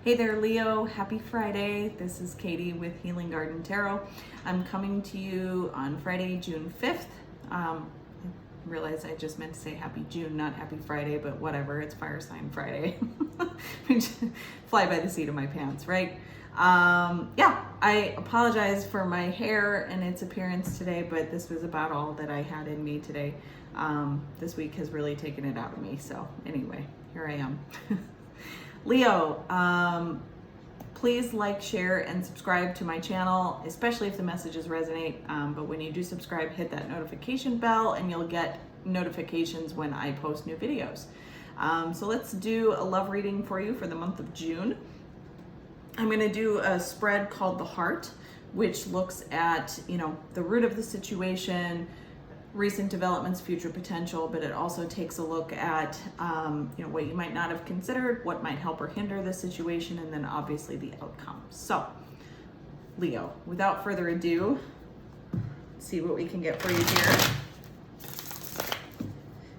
Hey there, Leo. Happy Friday. This is Katie with Healing Garden Tarot. I'm coming to you on Friday, June 5th. I realize I just meant to say happy June, not happy Friday, but whatever. It's Fire Sign Friday. Fly by the seat of my pants, right? I apologize for my hair and its appearance today, but this was about all that I had in me today. This week has really taken it out of me. So anyway, here I am. Leo, please like, share, and subscribe to my channel, especially if the messages resonate. But when you do subscribe, hit that notification bell and you'll get notifications when I post new videos. So let's do a love reading for you for the month of June. I'm going to do a spread called The Heart, which looks at, the root of the situation, recent developments, future potential, but it also takes a look at, what you might not have considered, what might help or hinder the situation, and then obviously the outcome. So, Leo, without further ado, let's see what we can get for you here.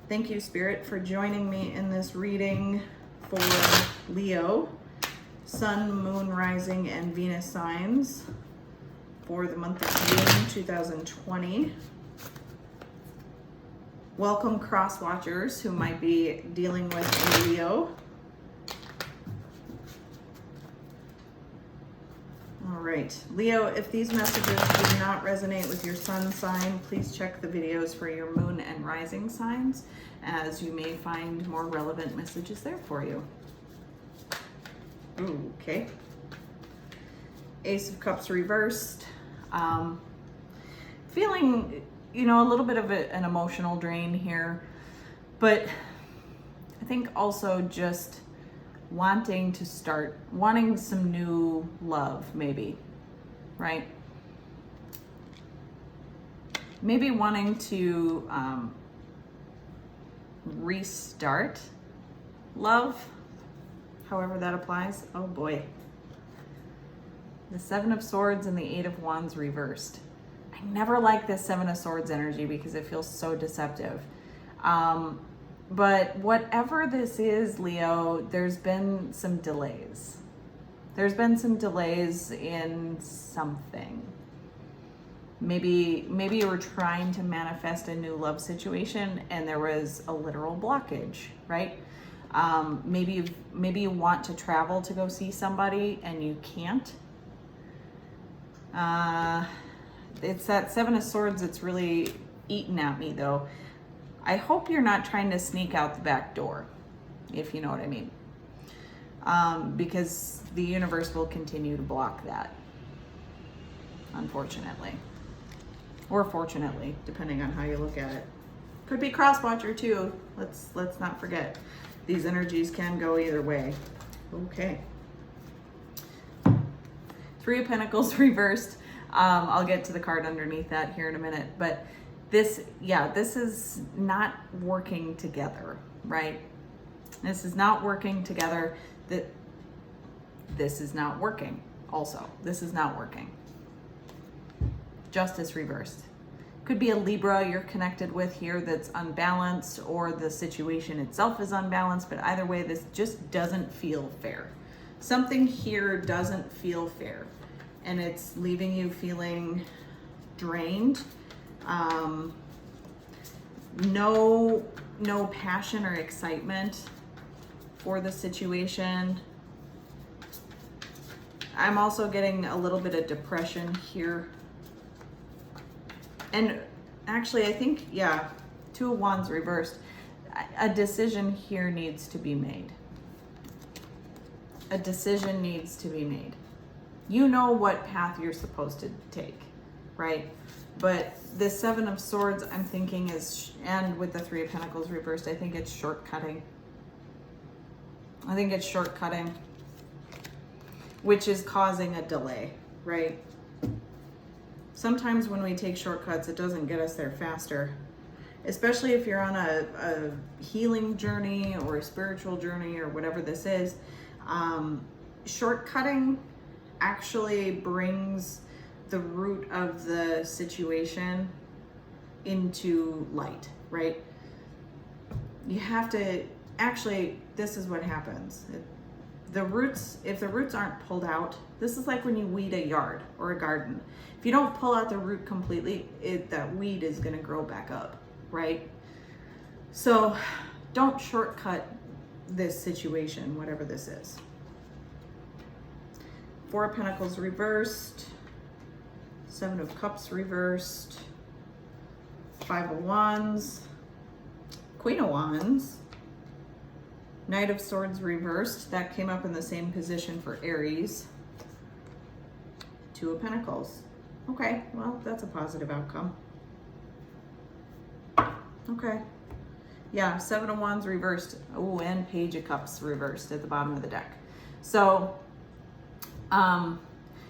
Thank you, Spirit, for joining me in this reading for Leo, Sun, Moon, Rising, and Venus signs for the month of June 2020. Welcome, cross watchers who might be dealing with a Leo. All right, Leo, if these messages do not resonate with your sun sign, please check the videos for your moon and rising signs, as you may find more relevant messages there for you. Ooh, okay. Ace of Cups reversed. Feeling a little bit of an emotional drain here, but I think also just wanting some new love, maybe, right? Maybe wanting to restart love, however that applies. Oh boy. The Seven of Swords and the Eight of Wands reversed. I never like this Seven of Swords energy because it feels so deceptive. But whatever this is, Leo, there's been some delays. There's been some delays in something. Maybe you were trying to manifest a new love situation and there was a literal blockage, right? Maybe you want to travel to go see somebody and you can't. It's that Seven of Swords that's really eating at me, though. I hope you're not trying to sneak out the back door, if you know what I mean. Because the universe will continue to block that, unfortunately. Or fortunately, depending on how you look at it. Could be cross-watcher, too. Let's not forget. These energies can go either way. Okay. Three of Pentacles reversed. I'll get to the card underneath that here in a minute, but this is not working together, right? This is not working together. This is not working also. This is not working. Justice reversed. Could be a Libra you're connected with here that's unbalanced, or the situation itself is unbalanced, but either way, this just doesn't feel fair. Something here doesn't feel fair. And it's leaving you feeling drained. No passion or excitement for the situation. I'm also getting a little bit of depression here. And actually, I think, Two of Wands reversed. A decision here needs to be made. A decision needs to be made. You know what path you're supposed to take, right? But the Seven of Swords, I'm thinking and with the Three of Pentacles reversed, I think it's shortcutting. Which is causing a delay, right? Sometimes when we take shortcuts, it doesn't get us there faster. Especially if you're on a healing journey or a spiritual journey or whatever this is. Shortcutting actually brings the root of the situation into light, right? You have to, actually, this is what happens. if the roots aren't pulled out, this is like when you weed a yard or a garden. If you don't pull out the root completely, that weed is going to grow back up, right? So don't shortcut this situation, whatever this is. Four of Pentacles reversed, Seven of Cups reversed, Five of Wands, Queen of Wands, Knight of Swords reversed. That came up in the same position for Aries. Two of Pentacles. Okay, well, that's a positive outcome. Okay. Yeah, Seven of Wands reversed. Oh, and Page of Cups reversed at the bottom of the deck. So,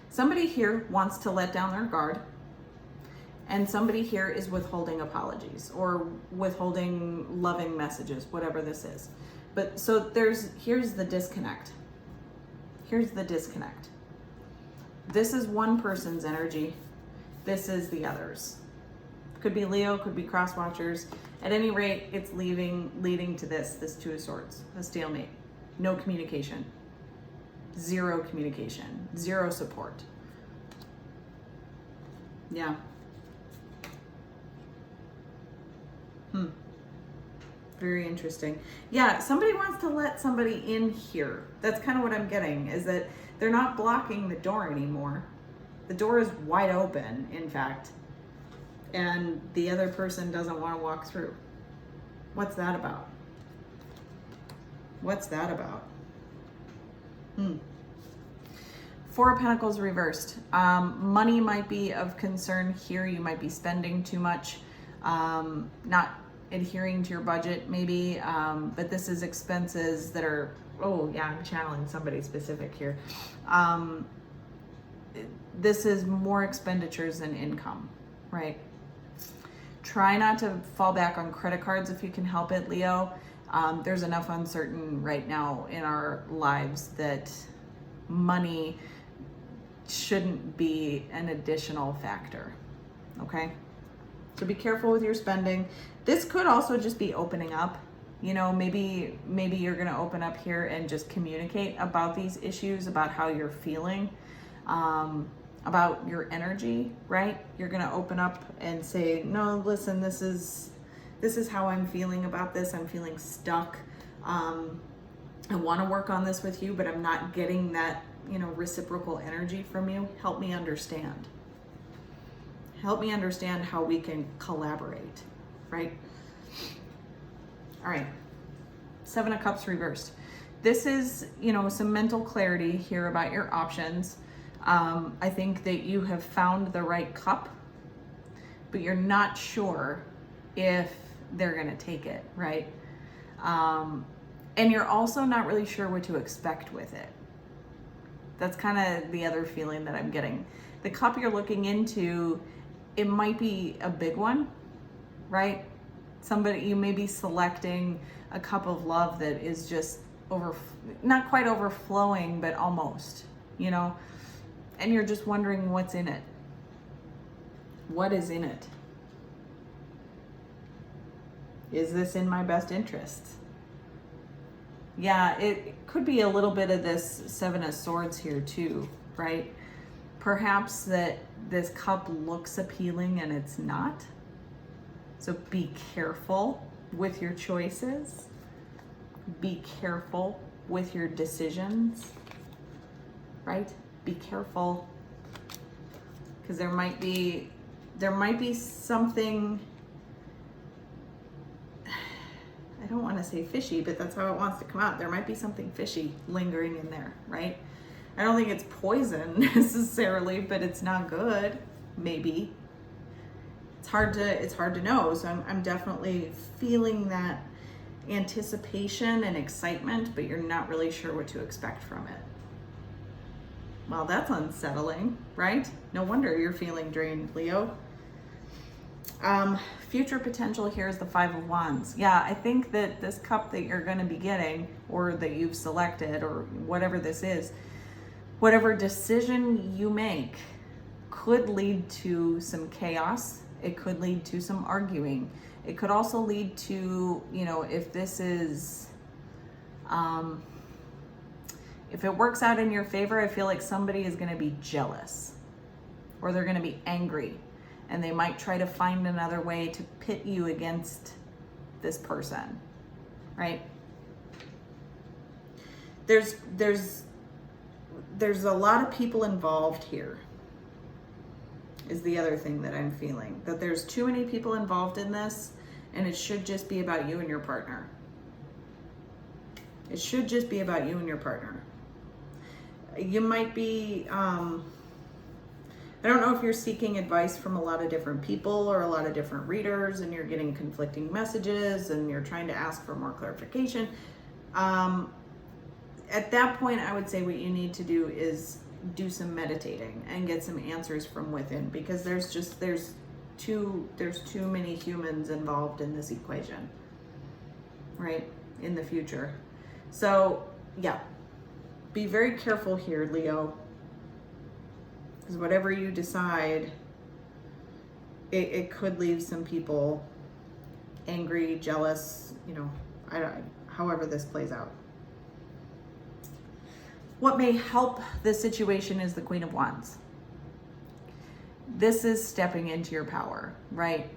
somebody here wants to let down their guard, and somebody here is withholding apologies or withholding loving messages, whatever this is. But so here's the disconnect. Here's the disconnect. This is one person's energy. This is the other's. Could be Leo, could be cross watchers. At any rate, it's leading to this Two of Swords, a stalemate. No communication. Zero communication. Zero support. Yeah. Very interesting. Yeah, somebody wants to let somebody in here. That's kind of what I'm getting, is that they're not blocking the door anymore. The door is wide open, in fact, and the other person doesn't want to walk through. What's that about? What's that about? Four of Pentacles reversed. Money might be of concern here. You might be spending too much, not adhering to your budget maybe, but this is expenses that are, oh yeah, I'm channeling somebody specific here. This is more expenditures than income, right? Try not to fall back on credit cards if you can help it, Leo. There's enough uncertain right now in our lives that money shouldn't be an additional factor, okay? So be careful with your spending. This could also just be opening up. You know, maybe you're going to open up here and just communicate about these issues, about how you're feeling, about your energy, right? You're going to open up and say, no, listen, this is how I'm feeling about this. I'm feeling stuck. I want to work on this with you, but I'm not getting that, reciprocal energy from you. Help me understand. Help me understand how we can collaborate, right? All right. Seven of Cups reversed. This is, some mental clarity here about your options. I think that you have found the right cup, but you're not sure if they're going to take it, right? And you're also not really sure what to expect with it. That's kind of the other feeling that I'm getting. The cup you're looking into, it might be a big one, right? You may be selecting a cup of love that is just not quite overflowing, but almost, and you're just wondering what's in it. What is in it? Is this in my best interest? Yeah, it could be a little bit of this Seven of Swords here too, right? Perhaps that this cup looks appealing and it's not. So be careful with your choices. Be careful with your decisions, right? Be careful, because there might be something, I don't want to say fishy, but that's how it wants to come out. There might be something fishy lingering in there, right? I don't think it's poison necessarily, but it's not good, maybe. It's hard to know. So I'm definitely feeling that anticipation and excitement, but you're not really sure what to expect from it. Well, that's unsettling, right? No wonder you're feeling drained, Leo. Future potential here is the Five of Wands. Yeah, I think that this cup that you're going to be getting, or that you've selected, or whatever this is, whatever decision you make could lead to some chaos. It could lead to some arguing. It could also lead to, if this is, If it works out in your favor, I feel like somebody is going to be jealous or they're going to be angry, and they might try to find another way to pit you against this person, right? There's a lot of people involved here, is the other thing that I'm feeling. That there's too many people involved in this, and it should just be about you and your partner. It should just be about you and your partner. You might be, I don't know if you're seeking advice from a lot of different people or a lot of different readers, and you're getting conflicting messages and you're trying to ask for more clarification. At that point, I would say what you need to do is do some meditating and get some answers from within, because there's too many humans involved in this equation, right? In the future. So yeah, be very careful here, Leo, because whatever you decide, it could leave some people angry, jealous, however this plays out. What may help this situation is the Queen of Wands. This is stepping into your power, right?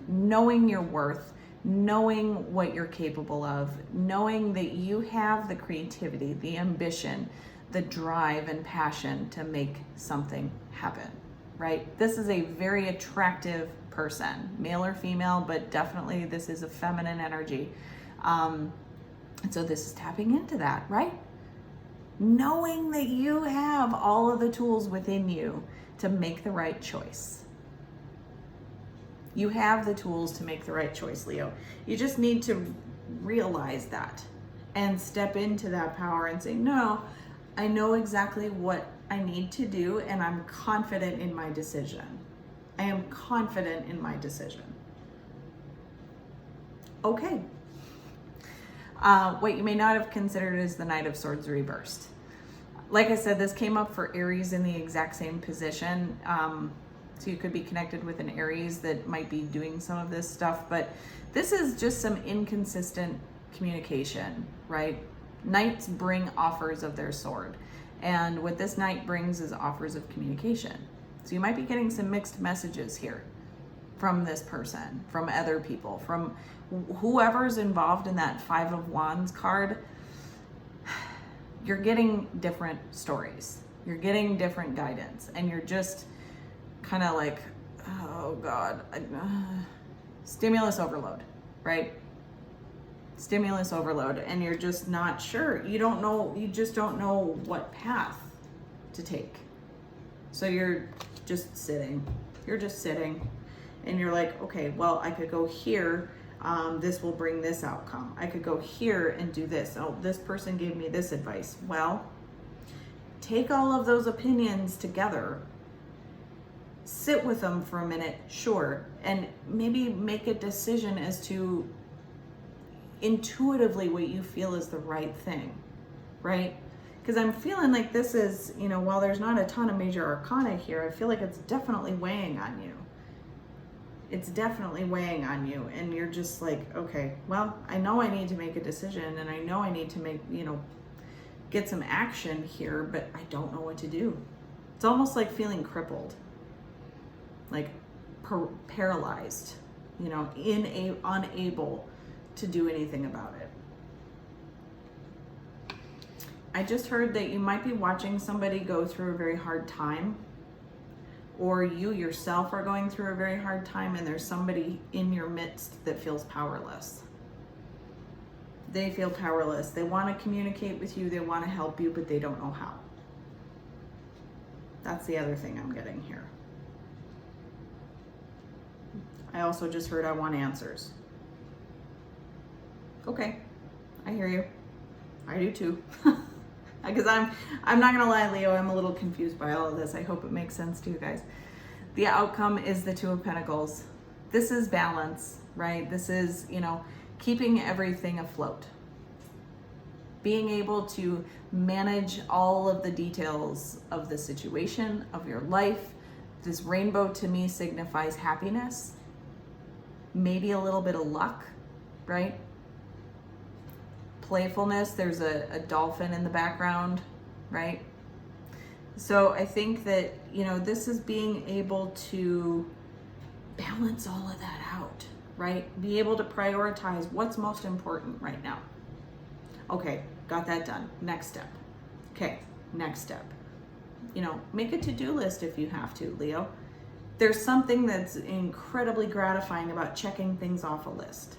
Knowing your worth, knowing what you're capable of, knowing that you have the creativity, the ambition, the drive and passion to make something happen, right? This is a very attractive person, male or female, but definitely this is a feminine energy. And so this is tapping into that, right? Knowing that you have all of the tools within you to make the right choice. You have the tools to make the right choice, Leo. You just need to realize that and step into that power and say, no, I know exactly what I need to do, and I'm confident in my decision. I am confident in my decision. Okay. What you may not have considered is the Knight of Swords reversed. Like I said, this came up for Aries in the exact same position. So you could be connected with an Aries that might be doing some of this stuff, but this is just some inconsistent communication, right? Knights bring offers of their sword, and what this Knight brings is offers of communication. So you might be getting some mixed messages here from this person, from other people, from whoever's involved in that Five of Wands card. You're getting different stories. You're getting different guidance, and you're just kind of like, oh God, stimulus overload, right? Stimulus overload, and you're just not sure. You don't know, you just don't know what path to take. So you're just sitting. You're just sitting, and you're like, okay, well, I could go here. This will bring this outcome. I could go here and do this. Oh, this person gave me this advice. Well, take all of those opinions together, sit with them for a minute, sure, and maybe make a decision as to intuitively what you feel is the right thing, right? Because I'm feeling like this is, while there's not a ton of major arcana here, I feel like it's definitely weighing on you. It's definitely weighing on you, and you're just like, okay, well, I know I need to make a decision, and I know I need to make, get some action here, but I don't know what to do. It's almost like feeling crippled, like paralyzed, unable to do anything about it. I just heard that you might be watching somebody go through a very hard time, or you yourself are going through a very hard time, and there's somebody in your midst that feels powerless. They feel powerless. They want to communicate with you, they want to help you, but they don't know how. That's the other thing I'm getting here. I also just heard I want answers. Okay, I hear you. I do too. Because I'm not gonna lie, Leo, I'm a little confused by all of this. I hope it makes sense to you guys. The outcome is the Two of Pentacles. This is balance, right? This is, keeping everything afloat. Being able to manage all of the details of the situation, of your life. This rainbow to me signifies happiness, maybe a little bit of luck, right? playfulness. There's a dolphin in the background, right? So I think that, you know, this is being able to balance all of that out, right? Be able to prioritize what's most important right now. Okay, got that done. Next step. Okay, next step. You know, make a to-do list if you have to, Leo. There's something that's incredibly gratifying about checking things off a list.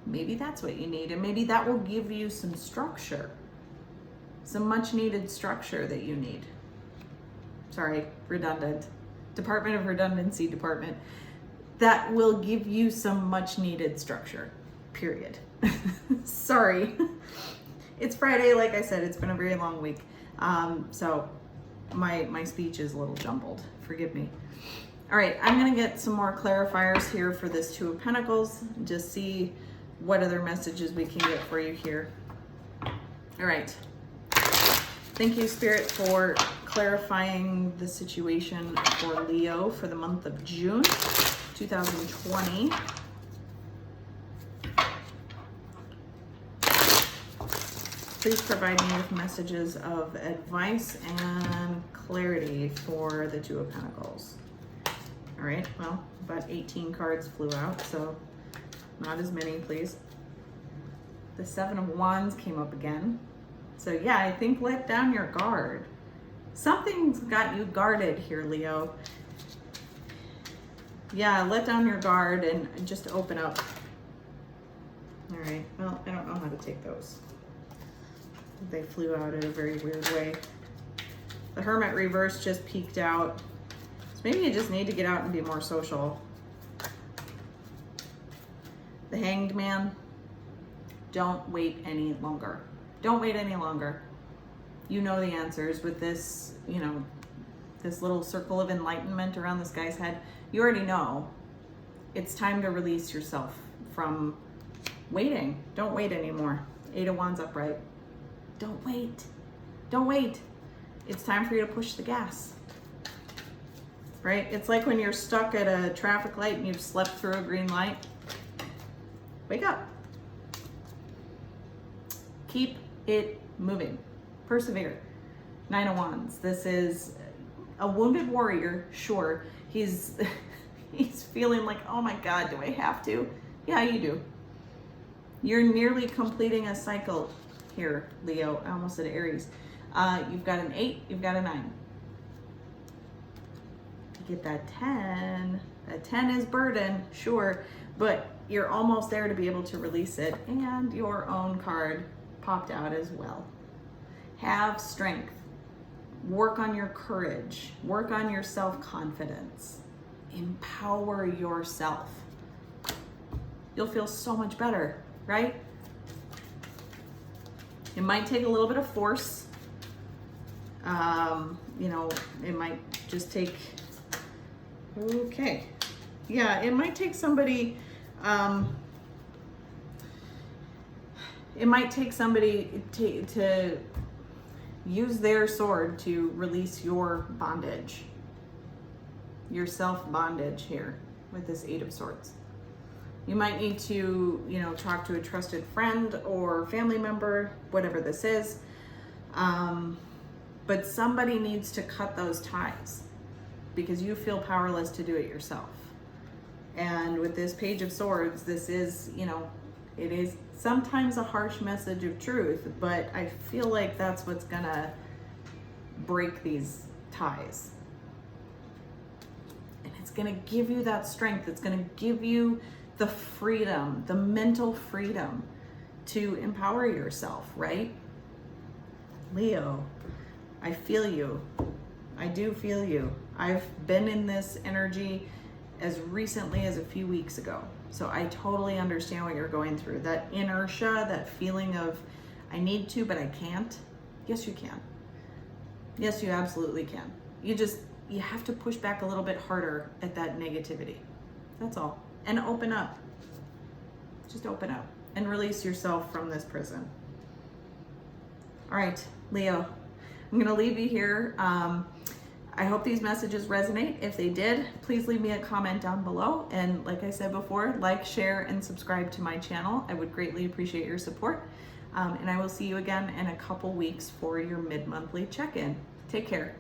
Maybe that's what you need, and maybe that will give you some structure, some much needed structure that you need. Sorry, redundant. Department of Redundancy Department. That will give you some much needed structure, period. Sorry. It's Friday, like I said, it's been a very long week. So my speech is a little jumbled, forgive me. All right, I'm gonna get some more clarifiers here for this Two of Pentacles, just see what other messages we can get for you here. All right. Thank you, Spirit, for clarifying the situation for Leo for the month of June 2020. Please provide me with messages of advice and clarity for the Two of Pentacles. All right, well, about 18 cards flew out, so not as many, please. The Seven of Wands came up again. So yeah, I think let down your guard. Something's got you guarded here, Leo. Yeah, let down your guard and just open up. All right, well, I don't know how to take those. They flew out in a very weird way. The Hermit reverse just peeked out. So maybe you just need to get out and be more social. The Hanged Man, don't wait any longer. Don't wait any longer. You know the answers with this, you know, this little circle of enlightenment around this guy's head. You already know. It's time to release yourself from waiting. Don't wait anymore. Eight of Wands upright. Don't wait. Don't wait. It's time for you to push the gas. Right? It's like when you're stuck at a traffic light and you've slept through a green light. Wake up. Keep it moving. Persevere. Nine of Wands. This is a wounded warrior, sure. He's feeling like, oh my God, do I have to? Yeah, you do. You're nearly completing a cycle here, Leo. I almost said Aries. You've got an 8, you've got a 9. You get that 10. That 10 is burden, sure, but you're almost there to be able to release it. And your own card popped out as well. Have strength. Work on your courage. Work on your self-confidence. Empower yourself. You'll feel so much better, right? It might take a little bit of force. You know, it might just take, okay. Yeah, it might take somebody, it might take somebody to use their sword to release your bondage, your self-bondage here with this Eight of Swords. You might need to, you know, talk to a trusted friend or family member, whatever this is. But somebody needs to cut those ties because you feel powerless to do it yourself. And with this Page of Swords, this is, you know, it is sometimes a harsh message of truth, but I feel like that's what's gonna break these ties. And it's gonna give you that strength. It's gonna give you the freedom, the mental freedom to empower yourself, right? Leo, I feel you. I do feel you. I've been in this energy as recently as a few weeks ago. So I totally understand what you're going through. That inertia, that feeling of, I need to, but I can't. Yes, you can. Yes, you absolutely can. You have to push back a little bit harder at that negativity. That's all. And open up. Just open up and release yourself from this prison. All right, Leo, I'm gonna leave you here. I hope these messages resonate. If they did, please leave me a comment down below. And like I said before, like, share, and subscribe to my channel. I would greatly appreciate your support. And I will see you again in a couple weeks for your mid-monthly check-in. Take care.